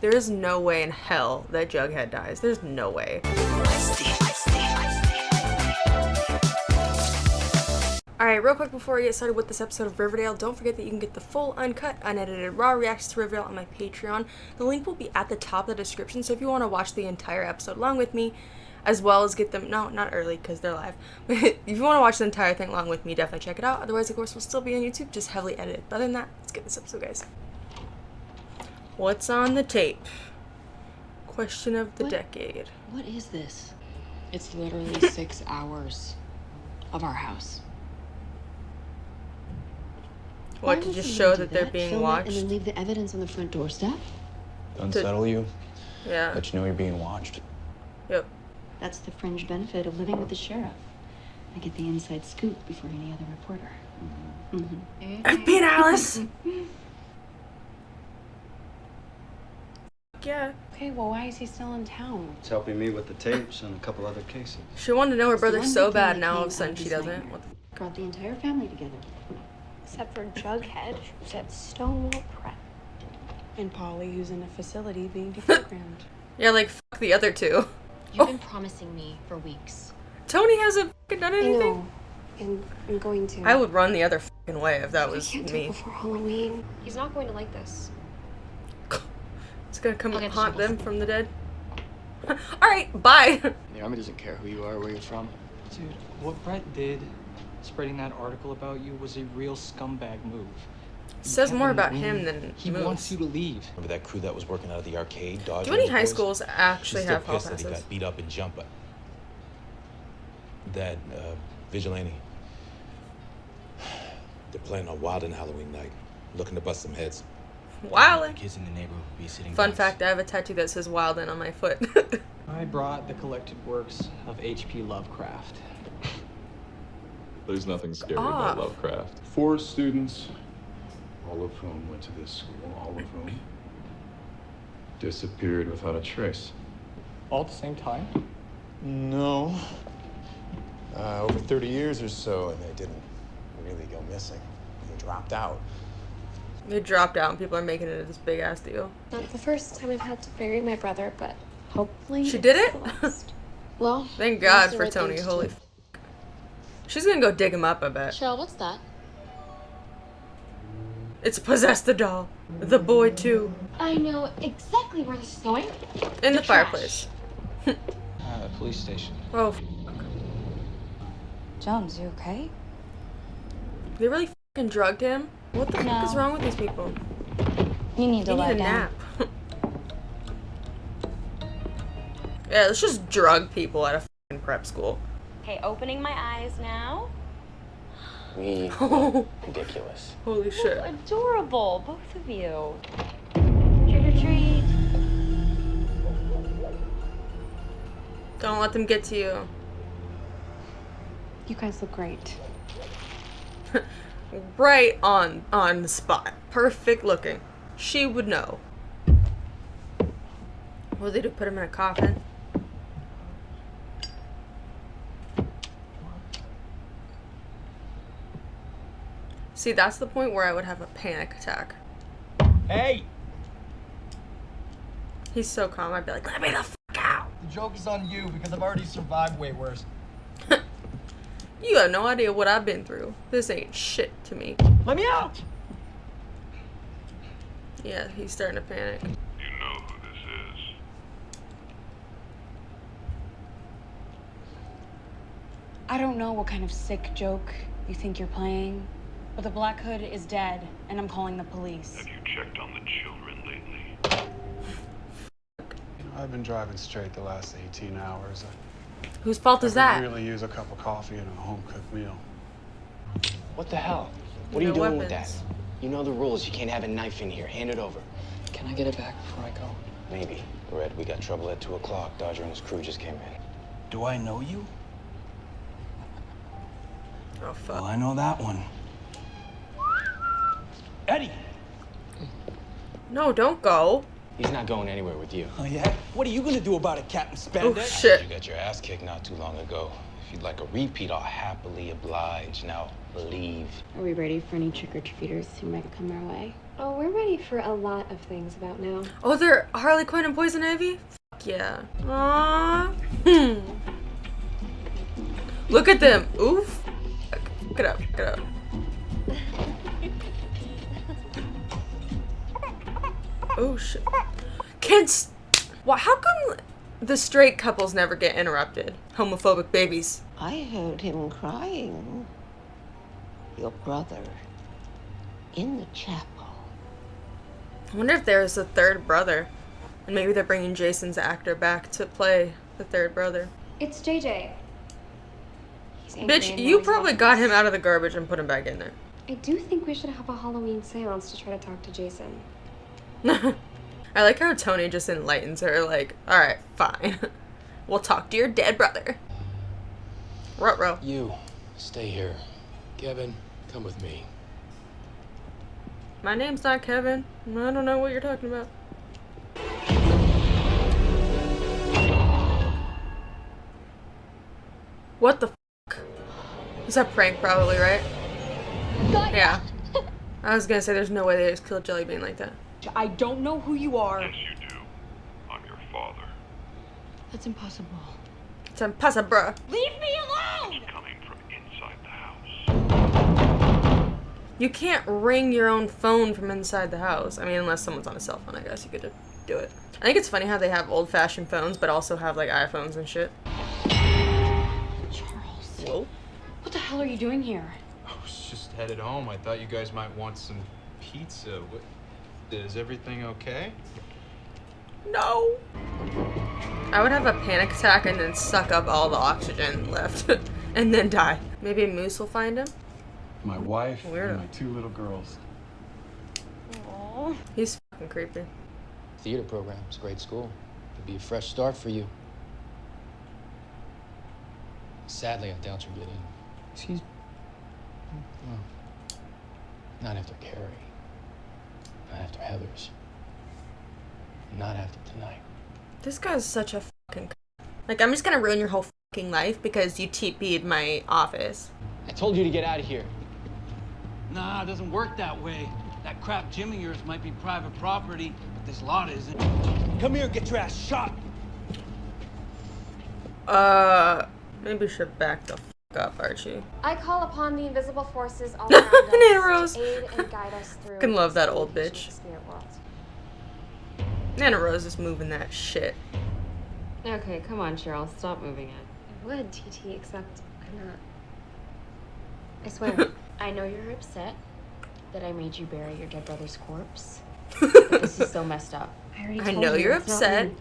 There is no way in hell that Jughead dies. There's no way. Alright, real quick before we get started with this episode of Riverdale, don't forget that you can get the full, uncut, unedited, raw reactions to Riverdale on my Patreon. The link will be at the top of the description, so if you want to watch the entire episode along with me, as well as get them, no, not early, because they're live, but if you want to watch the entire thing along with me, definitely check it out. Otherwise, of course, we'll still be on YouTube, just heavily edited. But other than that, let's get this episode, guys. What's on the tape? Question of the decade. What is this? It's literally 6 hours of our house. What, to just show that they're being watched? And then leave the evidence on the front doorstep? Unsettle you? Yeah. Let you know you're being watched? Yep. That's the fringe benefit of living with the sheriff. I get the inside scoop before any other reporter. FBI Alice! Yeah. Okay, well, why is he still in town? It's helping me with the tapes and a couple other cases. She wanted to know her brother one so good thing bad, that now all came of a sudden out she this doesn't. nightmare. What the Brought the entire family together. Except for Jughead, who's at Stonewall Prep. And Polly, who's in a facility being deprogrammed. Yeah, like, fuck the other two. You've been promising me for weeks. Tony hasn't fucking done I anything. know. And I'm going to. I would run the other fucking way if that was I can't do me. it before Halloween. He's not going to like this. It's gonna come I'll get haunt the them from the dead. Alright, bye. The army doesn't care who you are, where you're from. Dude, what Brett did, spreading that article about you, was a real scumbag move. Says more about Kevin, him than he moves. wants you to leave. Remember that crew that was working out of the arcade? Dodging Do any those high boys? schools actually She's still have hall pissed that he passes? got beat up and jumped by that Vigilante. They're planning on Wild on Halloween night, looking to bust some heads. Wildin'. Kids in the neighborhood will be sitting. Fun fact, I have a tattoo that says Wildin' on my foot. I brought the collected works of H.P. Lovecraft. There's nothing scary Ah. about Lovecraft. 4 students, all of whom went to this school, all of whom disappeared without a trace. All at the same time? No. Over 30 years or so, and they didn't really go missing. They dropped out. They dropped out and people are making it this big ass deal. Not the first time I've had to bury my brother, but hopefully She did it's it? the last. Well, Thank that's God the for right Tony, thing to holy do. She's gonna go dig him up, I bet. Cheryl, what's that? It's Possessed the Doll. The boy too. I know exactly where this is going. In the trash. fireplace. Police station. Oh, Jones, you okay? they really fucking drugged him? What the fuck is wrong with these people? You need They need a nap. Yeah, let's just drug people at a fucking prep school. Okay, opening my eyes now. Ridiculous. Holy shit. Adorable, both of you. Trick or treat. Don't let them get to you. You guys look great. Right on the spot. Perfect looking. She would know. What did they do? Put him in a coffin? See, that's the point where I would have a panic attack. Hey! He's so calm, I'd be like, let me the fuck out! The joke is on you because I've already survived way worse. You have no idea what I've been through. This ain't shit to me. Let me out! Yeah, he's starting to panic. You know who this is. I don't know what kind of sick joke you think you're playing, but the Black Hood is dead, and I'm calling the police. Have you checked on the children lately? I've been driving straight the last 18 hours. Whose fault is I that? could really use a cup of coffee and a home-cooked meal. What the hell? What are you No doing with weapons. that? You know the rules. You can't have a knife in here. Hand it over. Can I get it back before I go? Maybe. Red, we got trouble at 2 o'clock. Dodger and his crew just came in. Do I know you? Oh, Well, fuck. I know that one. Eddie! No, don't go. He's not going anywhere with you. Oh, yeah? What are you gonna do about it, Captain Oh, Spandex? shit. You got your ass kicked not too long ago. If you'd like a repeat, I'll happily oblige. Now, leave. Are we ready for any trick-or-treaters who might come our way? Oh, we're ready for a lot of things about now. Oh, they're Harley Quinn and Poison Ivy? Fuck yeah. Aww. Look at them. Oof. Get up, get up. Oh shit. Kids! Well, how come the straight couples never get interrupted? Homophobic babies. I heard him crying. Your brother. In the chapel. I wonder if there's a third brother. And maybe they're bringing Jason's actor back to play the third brother. It's JJ. He's angry Bitch, and you noisy probably about got this. him out of the garbage and put him back in there. I do think we should have a Halloween seance to try to talk to Jason. I like how Tony just enlightens her, like, alright, fine. We'll talk to your dead brother. Ruh-roh. You, stay here. Kevin, come with me. My name's not Kevin. I don't know what you're talking about. What the fuck? Is that prank probably, right? Yeah. I was gonna say there's no way they just killed Jelly Bean like that. I don't know who you are. Yes, you do. I'm your father. That's impossible. It's impossible. Leave me alone! It's coming from inside the house. You can't ring your own phone from inside the house. I mean, unless someone's on a cell phone, I guess you could do it. I think it's funny how they have old-fashioned phones, but also have, like, iPhones and shit. Charles. Whoa. What the hell are you doing here? I was just headed home. I thought you guys might want some pizza. Is everything okay? No. I would have a panic attack and then suck up all the oxygen left and then die. Maybe Moose will find him. My wife Weirdo. and my 2 little girls. Aww. He's fucking creepy. Theater program. It's a great school. Could be a fresh start for you. Sadly, I doubt you'll get in. Excuse me. Well, not after Carrie. Not after Heather's. Not after tonight. This guy's such a fucking like, I'm just gonna ruin your whole fucking life because you TP'd my office. I told you to get out of here. Nah, it doesn't work that way. That crap gym of yours might be private property, but this lot isn't. Come here and get your ass shot. Maybe you should back the fuck up, Archie. I call upon the invisible forces all around Nana us Rose. to aid and guide us through. Fucking love that this old evolution bitch. of the spirit world. Nana Rose is moving that shit. Okay, come on, Cheryl. Stop moving it. I would, TT, except I'm not. I swear. I know you're upset that I made you bury your dead brother's corpse. But this is so messed up. I already I told know you, you're it's not upset me.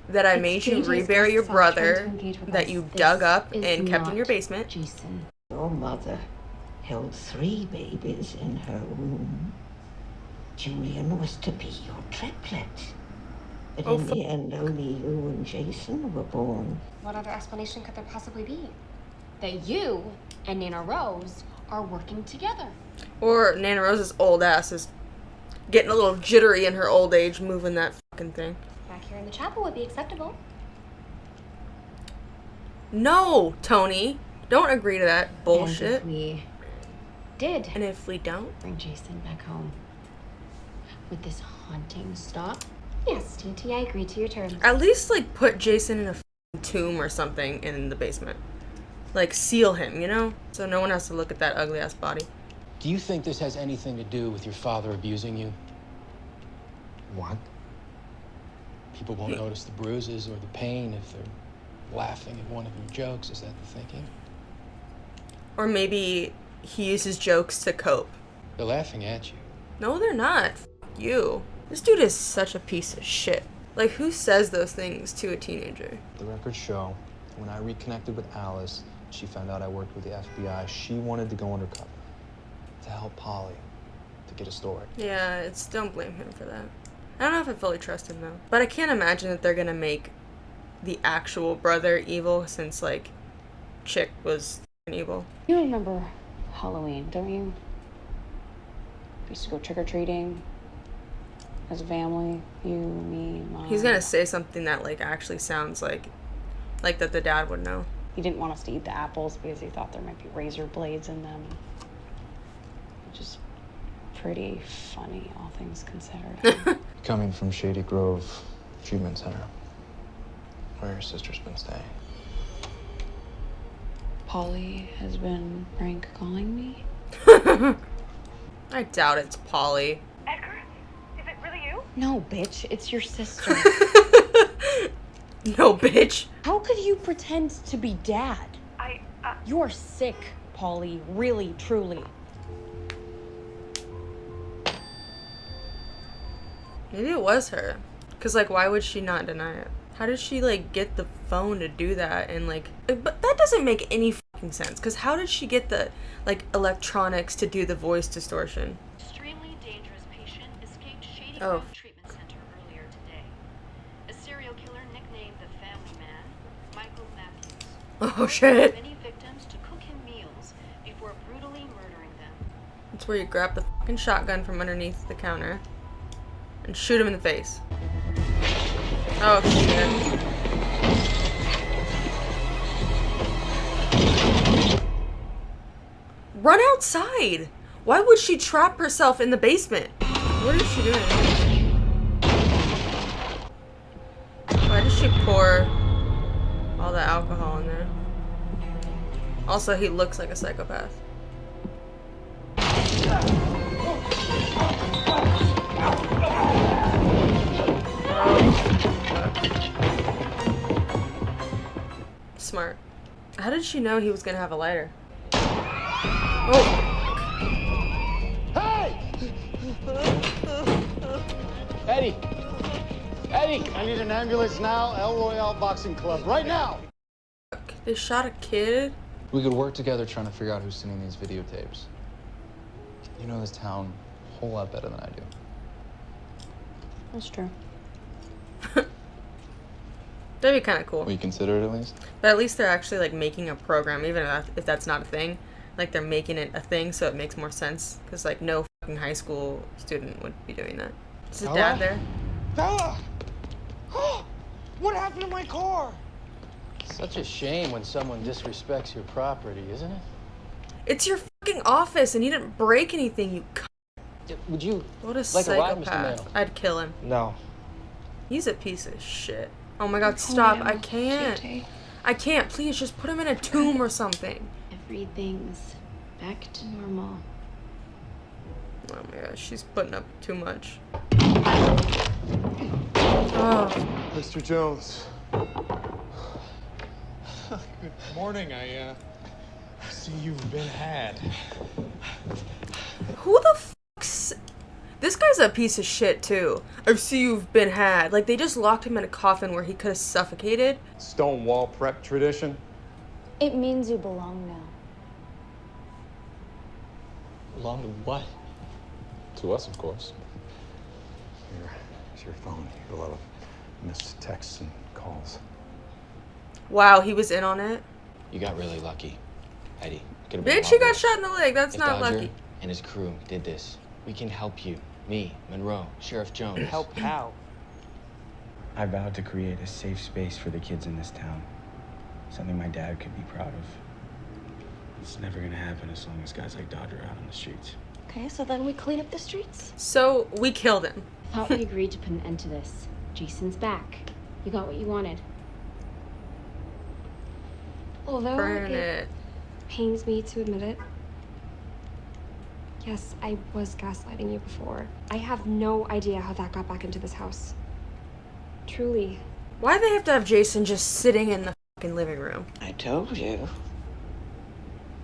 that I It's made you JJ's rebury your best self trying to brother engage with that us. you This dug up is and kept in not your basement. Jason. Your mother held 3 babies in her womb. Julian was to be your triplet. But Oh, in the end, only you and Jason were born. What other explanation could there possibly be? That you and Nana Rose are working together. Or Nana Rose's old ass is getting a little jittery in her old age moving that fucking thing. Back here in the chapel would be acceptable. No, Tony. Don't agree to that And bullshit. if we did And if we don't? bring Jason back home, would this haunting stop? Yes, TT, I agree to your terms. At least, like, put Jason in a fucking tomb or something in the basement. Like, seal him, you know? So no one has to look at that ugly-ass body. Do you think this has anything to do with your father abusing you? What? People won't notice the bruises or the pain if they're laughing at one of your jokes. Is that the thinking? Or maybe he uses jokes to cope. They're laughing at you. No, they're not. F you. This dude is such a piece of shit. Like, who says those things to a teenager? The records show when I reconnected with Alice, she found out I worked with the FBI. She wanted to go undercover to help Polly to get a story. Yeah, don't blame him for that. I don't know if I fully trust him though. But I can't imagine that they're gonna make the actual brother evil since, like, Chick was evil. You remember Halloween, don't you? We used to go trick-or-treating as a family. You, me, Mom. He's gonna say something that, like, actually sounds like that the dad would know. He didn't want us to eat the apples because he thought there might be razor blades in them. Which is pretty funny, all things considered. Coming from Shady Grove Treatment Center, where your sister's been staying. Polly has been prank calling me. I doubt it's Polly. Edgar? Is it really you? No, bitch, it's your sister. No, bitch. How could you pretend to be dad? You're sick, Polly. Really, truly. Maybe it was her. Because, like, why would she not deny it? How did she, like, get the phone to do that? And, like, but that doesn't make any fucking sense. Because how did she get the, like, electronics to do the voice distortion? Extremely dangerous patient escaped Shady Grove Treatment Center earlier today. A serial killer nicknamed the Family Man, Michael Matthews. Oh, shit. Many victims to cook him meals before brutally murdering them. That's where you grab the fucking shotgun from underneath the counter and shoot him in the face. Oh, shit. Run outside! Why would she trap herself in the basement? What is she doing? Why did she pour all the alcohol in there? Also, he looks like a psychopath. Smart. How did she know he was gonna have a lighter? Oh. Hey! Eddie! Eddie! I need an ambulance now. El Royale Boxing Club. Right now! They shot a kid? We could work together trying to figure out who's sending these videotapes. You know this town a whole lot better than I do. That's true. That'd be kind of cool. Will you consider it at least? But at least they're actually like making a program, even if that's not a thing. Like they're making it a thing, so it makes more sense. Because like no fucking high school student would be doing that. Is his dad there? Bella! What happened to my car? Such a shame when someone disrespects your property, isn't it? It's your fucking office, and you didn't break anything, you c. Would you What a like a ride, Mr. psychopath. Mayo? I'd kill him. No. He's a piece of shit. Oh my god, stop. I can't. I can't. Please, just put him in a tomb or something. Everything's back to normal. Oh my gosh, she's putting up too much. Oh. Mr. Jones. Good morning. I see you've been had. Who the fuck's... This guy's a piece of shit, too. I see you've been had. Like, they just locked him in a coffin where he could have suffocated. Stonewall prep tradition. It means you belong now. Belong to what? To us, of course. Here's your phone. You get a lot of missed texts and calls. Wow, he was in on it. You got really lucky, Eddie. Could've been a Bitch, lot he got worse. shot in the leg. That's If not Dodger lucky. and his crew did this, we can help you. Me, Monroe, Sheriff Jones. Help how? I vowed to create a safe space for the kids in this town. Something my dad could be proud of. It's never gonna happen as long as guys like Dodger are out on the streets. Okay, so then we clean up the streets. So, we killed him. I thought we agreed to put an end to this. Jason's back. You got what you wanted. Although Burn it it. pains me to admit it. Yes, I was gaslighting you before. I have no idea how that got back into this house. Truly. Why do they have to have Jason just sitting in the fucking living room? I told you.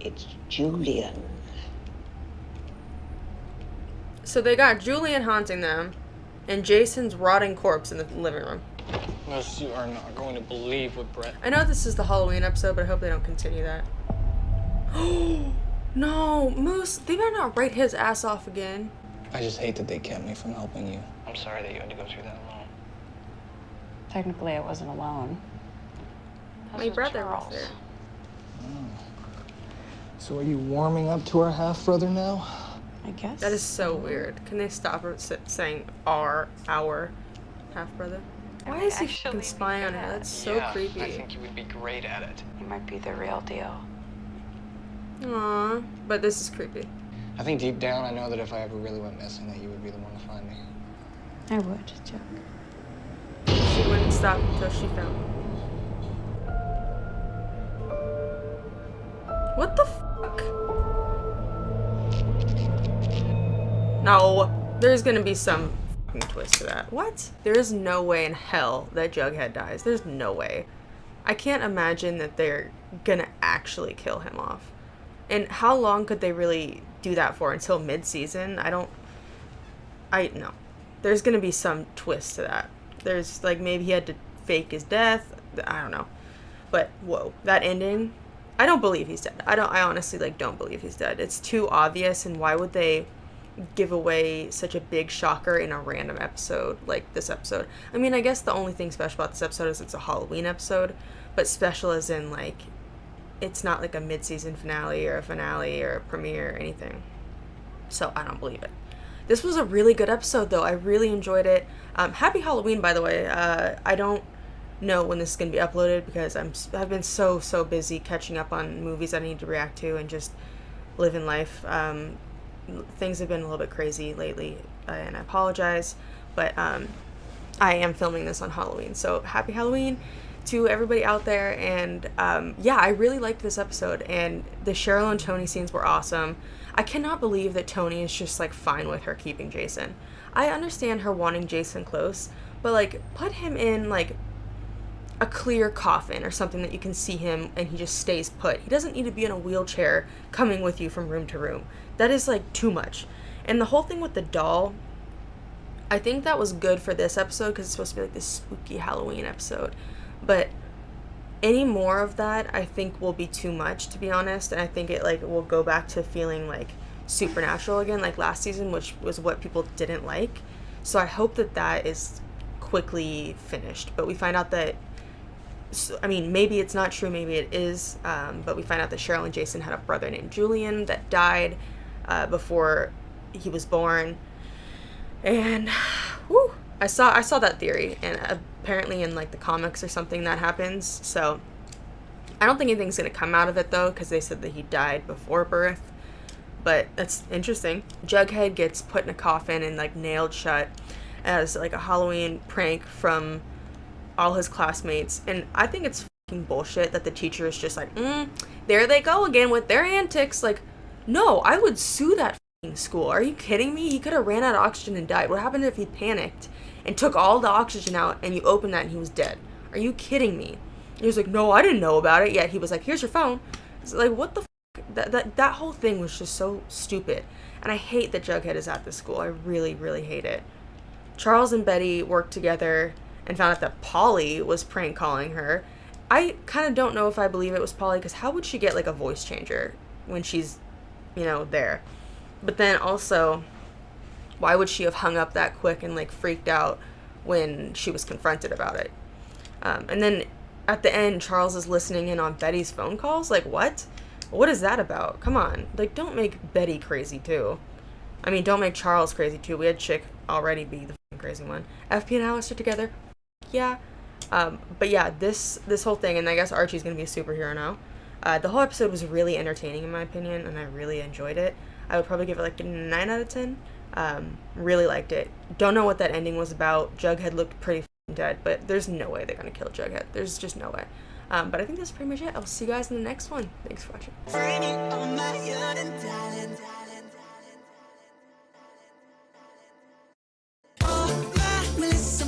It's Julian. So they got Julian haunting them, and Jason's rotting corpse in the living room. Most you are not going to believe what Brett... I know this is the Halloween episode, but I hope they don't continue that. No, Moose, they better not write his ass off again. I just hate that they kept me from helping you. I'm sorry that you had to go through that alone. Technically, I wasn't alone. My brother was there. So are you warming up to our half-brother now? I guess. That is so weird. Can they stop saying our half-brother? Why is he fucking spying on her? That's so creepy. I think you would be great at it. You might be the real deal. Aww, but this is creepy. I think deep down I know that if I ever really went missing that you would be the one to find me. I would, Chuck. She wouldn't stop until she found me. What the fuck? No, there's gonna be some fucking twist to that. What? There is no way in hell that Jughead dies. There's no way. I can't imagine that they're gonna actually kill him off. And how long could they really do that for? Until mid-season? No. There's gonna be some twist to that. There's, like, maybe he had to fake his death. I don't know. But, whoa. That ending? I don't believe he's dead. I honestly, like, don't believe he's dead. It's too obvious, and why would they give away such a big shocker in a random episode like this episode? I mean, I guess the only thing special about this episode is it's a Halloween episode, but special as in, like, it's not like a mid-season finale or a premiere or anything. So I don't believe it. This was a really good episode, though. I really enjoyed it. Happy Halloween, by the way. I don't know when this is going to be uploaded because I've been so busy catching up on movies I need to react to and just living life. Things have been a little bit crazy lately, and I apologize, but I am filming this on Halloween. So happy Halloween to everybody out there. And yeah, I really liked this episode, and the Cheryl and Tony scenes were awesome. I cannot believe that Tony is just, like, fine with her keeping Jason. I understand her wanting Jason close, but, like, put him in, like, a clear coffin or something that you can see him and he just stays put. He doesn't need to be in a wheelchair coming with you from room to room. That is, like, too much. And the whole thing with the doll, I think that was good for this episode because it's supposed to be, like, this spooky Halloween episode. But any more of that, I think, will be too much, to be honest. And I think it, like, will go back to feeling, like, supernatural again, like last season, which was what people didn't like. So I hope that that is quickly finished. But we find out that, I mean, maybe it's not true, maybe it is, but we find out that Cheryl and Jason had a brother named Julian that died before he was born. And whew, I saw that theory, and apparently in, like, the comics or something that happens. So I don't think anything's gonna come out of it, though, because they said that he died before birth. But that's interesting. Jughead gets put in a coffin and, like, nailed shut as, like, a Halloween prank from all his classmates. And I think it's fucking bullshit that the teacher is just like, there they go again with their antics. Like, no, I would sue that fucking school. Are you kidding me? He could have ran out of oxygen and died. What happened if he panicked and took all the oxygen out and you opened that and he was dead? Are you kidding me? He was like, no, I didn't know about it. Yet he was like, here's your phone. It's like, what the fuck? That whole thing was just so stupid. And I hate that Jughead is at this school. I really, really hate it. Charles and Betty worked together and found out that Polly was prank calling her. I kind of don't know if I believe it was Polly, because how would she get, like, a voice changer when she's, you know, there? But then also, why would she have hung up that quick and, like, freaked out when she was confronted about it? And then at the end, Charles is listening in on Betty's phone calls. Like, what? What is that about? Come on. Like, don't make Betty crazy, too. I mean, don't make Charles crazy, too. We had Chick already be the crazy one. FP and Alice are together. Yeah. But yeah, this whole thing, and I guess Archie's gonna be a superhero now. The whole episode was really entertaining, in my opinion, and I really enjoyed it. I would probably give it, like, a 9 out of 10. Really liked it. Don't know what that ending was about. Jughead looked pretty dead, but there's no way they're gonna kill Jughead. There's just no way. But I think that's pretty much it. I'll see you guys in the next one. Thanks for watching. Melissa,